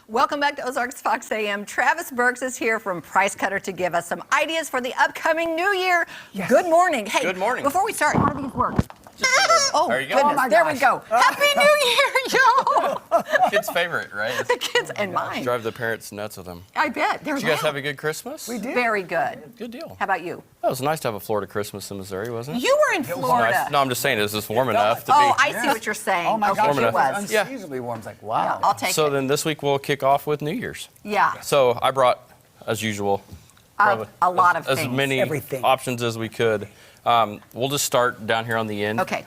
Welcome back to Ozarks Fox AM. Travis Burks is here from Price Cutter to give us some ideas for the upcoming new year. Yes. Good morning. Hey, good morning. Before we start, how do these work? Oh, there you go. goodness, Oh there we go. Happy New Year, y'all. Kids' favorite, right? The kids and mine. Drive the parents nuts with them. I bet. Did you guys have a good Christmas? We did. Very good. Good deal. How about you? Oh, it was nice to have a Florida Christmas in Missouri, wasn't it? You were in Florida. Nice. No, I'm just saying, is this warm enough to be? Oh, I see what you're saying. Oh my okay, gosh, it was. unseasonably warm. It's like, wow. Yeah, I'll take it. So then this week we'll kick off with New Year's. Yeah. So I brought, as usual, a lot of as things. many options as we could. We'll just start down here on the end. Okay.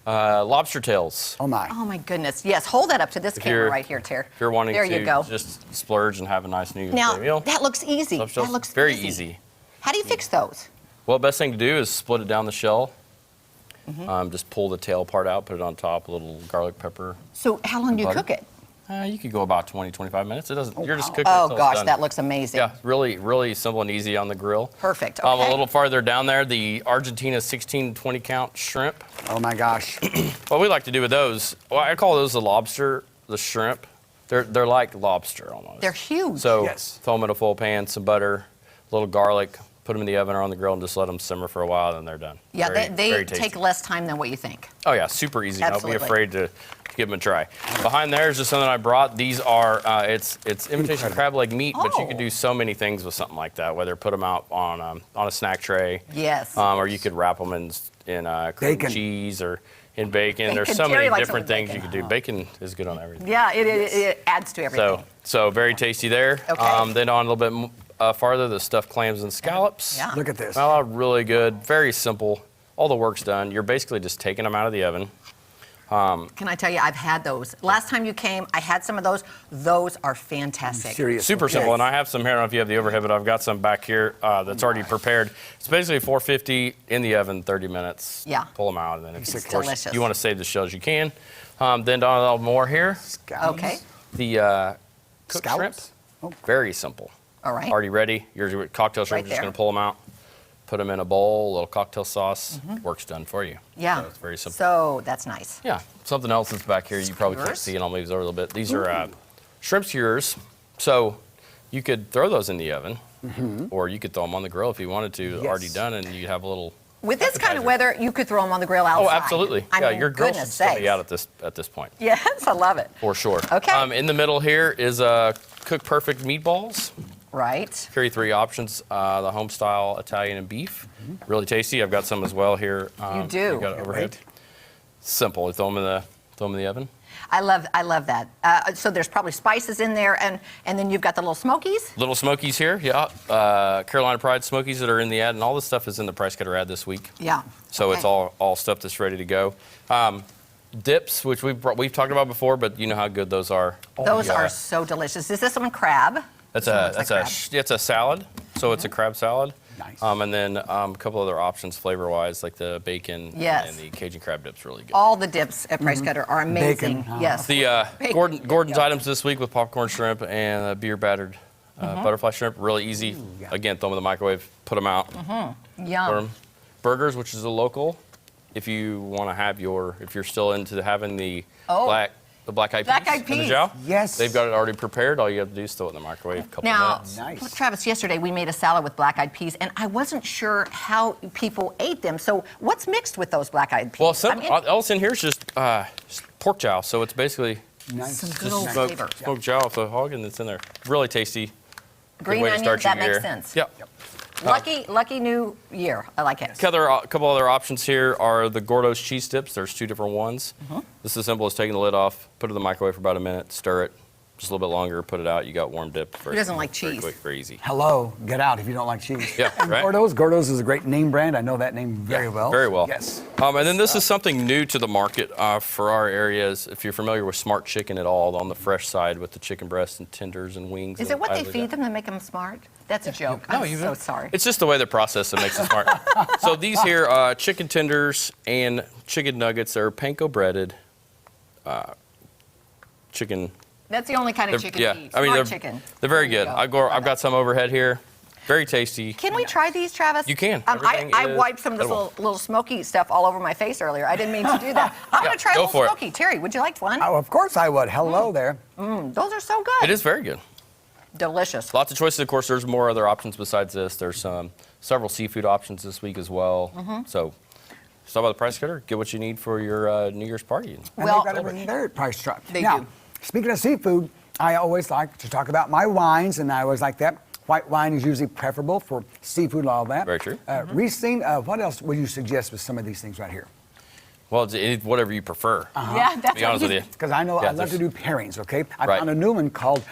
Lobster Tails. Oh my. Oh my goodness. Yes, hold that up to this camera right here, Ter. If you're wanting there to you go. just splurge and have a nice New Year's now, Day meal. that looks easy. Lobster That Tails, looks very easy. How do you fix those? Well, best thing to do is split it down the shell. Just pull the tail part out, put it on top, a little garlic pepper. So how long do you butter. cook it? You could go about 20, 25 minutes. It doesn't. You're just cooking. Oh it till gosh, it's done. that looks amazing. Yeah, really, really simple and easy on the grill. Perfect. Okay. A little farther down there, the Argentina 16, 20 count shrimp. Oh my gosh. What we like to do with those, well, I call those the lobster, the shrimp. They're like lobster almost. They're huge. So throw them in a full pan, some butter, a little garlic, put them in the oven or on the grill and just let them simmer for a while, and they're done. Yeah, very, they very take tasty. less time than what you think. Oh yeah, super easy. Absolutely. Don't be afraid to give them a try. Behind there is just something I brought. These are, it's imitation crab leg meat, but you could do so many things with something like that, whether put them out on a snack tray. Yes. Or you could wrap them in cream cheese or in bacon. There's so many different things you could do. Bacon is good on everything. Yeah, it adds to everything. So very tasty there. Okay. Then on a little bit farther, the stuffed clams and scallops. Yeah. Look at this. Oh, really good. Very simple. All the work's done. You're basically just taking them out of the oven. Can I tell you, I've had those. Last time you came, I had some of those. Those are fantastic. Seriously. Super simple, and I have some here. I don't know if you have the overhead, but I've got some back here that's already prepared. It's basically 450 in the oven, 30 minutes. Yeah. Pull them out, and then It's of course delicious. you want to save the shells, you can. Then a little more here. Okay. The cooked shrimp. Oh. Very simple. All right. Already ready. Your cocktail shrimp, Right just there. going to pull them out, put them in a bowl, a little cocktail sauce. Work's done for you. Yeah. So it's very simple. So that's nice. Yeah, something else that's back here you probably can't Skewers? see, and I'll move these over a little bit. These are shrimp skewers. So you could throw those in the oven, or you could throw them on the grill if you wanted to, already done, and you'd have a little. With this kind of weather, you could throw them on the grill outside. Oh, absolutely. I mean, your grill should goodness still be sakes. out at this point. Yes, I love it. For sure. Okay. In the middle here is cook perfect meatballs. Right. Carry 3 options: the home style, Italian, and beef. Really tasty. I've got some as well here. You do. You got it overhead. Simple. You throw them in the oven. I love that. So there's probably spices in there, and then you've got the little smokies. Little Smokies here, yeah. Carolina Pride Smokies that are in the ad, and all this stuff is in the Price Cutter ad this week. Yeah. So it's all stuff that's ready to go. Dips, which we've talked about before, but you know how good those are. Those are so delicious. Is this one crab? It's Looks a salad, so it's a crab salad. Nice. And then a couple other options flavor-wise, like the bacon and the Cajun crab dip's really good. All the dips at Price Cutter are amazing. Bacon, huh? Yes. The Gordon's items this week with popcorn shrimp and beer battered butterfly shrimp, really easy. Again, throw them in the microwave, put them out. Yum. Burgers, which is a local. If you want to have if you're still into having the black eyed peas in the jowl, Yes. they've got it already prepared. All you have to do is throw it in the microwave a couple Now, minutes. Nice. Travis, yesterday we made a salad with black-eyed peas, and I wasn't sure how people ate them. So what's mixed with those black-eyed peas? Well, all that's in here is just pork jowl, so it's basically some good old smoked flavor. jowl of the hog, and it's in there. Really tasty. Green Good way to onions, start that your makes year. sense. Yep. Lucky new year. I like it. A couple other options here are the Gordo's cheese dips. There's 2 different ones. This is as simple as taking the lid off, put it in the microwave for about a minute, stir it, just a little bit longer, put it out. You got warm dip. Who doesn't like Very cheese? quick, very easy. Hello, get out if you don't like cheese. Yeah, and right. Gordo's is a great name brand. I know that name very well. Very well. Yes. And then this is something new to the market for our areas. If you're familiar with Smart Chicken at all, on the fresh side with the chicken breasts and tenders and wings. Is and it what they items like feed that. them to make them smart? That's a joke. No, I'm so sorry. It's just the way they process it makes it smart. So these here, chicken tenders and chicken nuggets are panko breaded chicken. That's the only kind of chicken to eat. I mean, Smart chicken. they're very There you good. go. I've got some overhead here. Very tasty. Can we try these, Travis? You can. I wiped some of this little smoky stuff all over my face earlier. I didn't mean to do that. I'm going to try a little smoky. Terry, would you like one? Oh, of course I would. Hello there. Those are so good. It is very good. Delicious. Lots of choices. Of course, there's more other options besides this. There's several seafood options this week as well. So stop by the Price Cutter. Get what you need for your New Year's party. And they've got everything there at Price Truck. Now, speaking of seafood, I always like to talk about my wines, and I always like that. White wine is usually preferable for seafood and all that. Very true. Riesling, what else would you suggest with some of these things right here? Well, it's whatever you prefer. Yeah, that's to be honest with you. Because I know I love to do pairings, okay? I found a new one called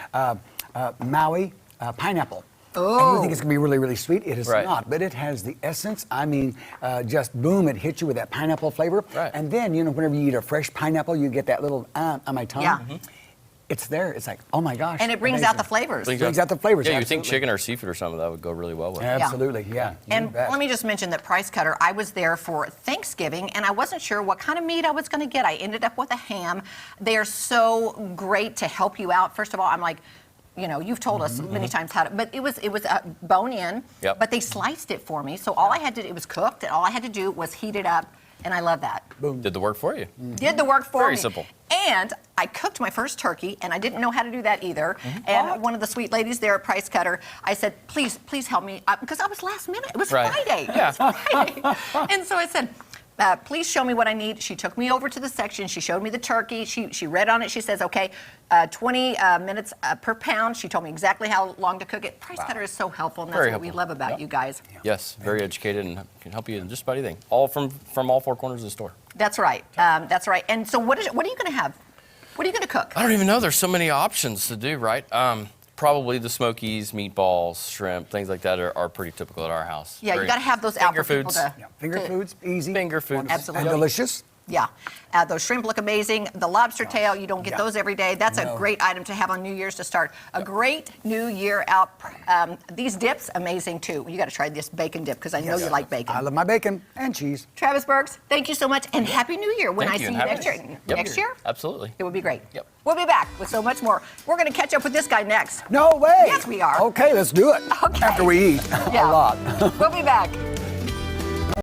Maui Pineapple. Oh. And you think it's going to be really, really sweet. It is not, but it has the essence. I mean, just boom, it hits you with that pineapple flavor. Right. And then, you know, whenever you eat a fresh pineapple, you get that little on my tongue. Yeah. It's there. It's like, oh my gosh. And it brings out the flavors. Brings out the flavors. Yeah, you think chicken or seafood or something that would go really well with it. Absolutely, yeah. And let me just mention that Price Cutter, I was there for Thanksgiving, and I wasn't sure what kind of meat I was going to get. I ended up with a ham. They are so great to help you out. First of all, I'm like, you know, you've told us many times how to, but it was bone in, but they sliced it for me. So all I had to do, it was cooked, and all I had to do was heat it up, and I love that. Boom. Did the work for you. Did the work for me. Very simple. And I cooked my first turkey, and I didn't know how to do that either. And one of the sweet ladies there at Price Cutter, I said, please help me, because I was last minute. It was Friday. Yeah. It was Friday. And so I said, please show me what I need. She took me over to the section. She showed me the turkey. She read on it. She says, okay, 20 minutes per pound. She told me exactly how long to cook it. Price Cutter is so helpful, and that's what we love about you guys. Yes, very educated and can help you in just about anything. All from all four corners of the store. That's right. That's right. And so what are you going to have? What are you going to cook? I don't even know. There's so many options to do, right? Probably the smokies, meatballs, shrimp, things like that are pretty typical at our house. Yeah, you got to have those out for people to... Finger foods, easy. Finger foods. Absolutely. And delicious. Yeah. Those shrimp look amazing. The lobster tail, you don't get those every day. That's a great item to have on New Year's to start a great New Year out. These dips, amazing too. You got to try this bacon dip because I know you like bacon. I love my bacon and cheese. Travis Burks, thank you so much, and Happy New Year when I see you next year. Yep. Next year? Absolutely. It would be great. Yep. We'll be back with so much more. We're going to catch up with this guy next. No way. Yes, we are. Okay, let's do it. Okay. After we eat a lot. We'll be back.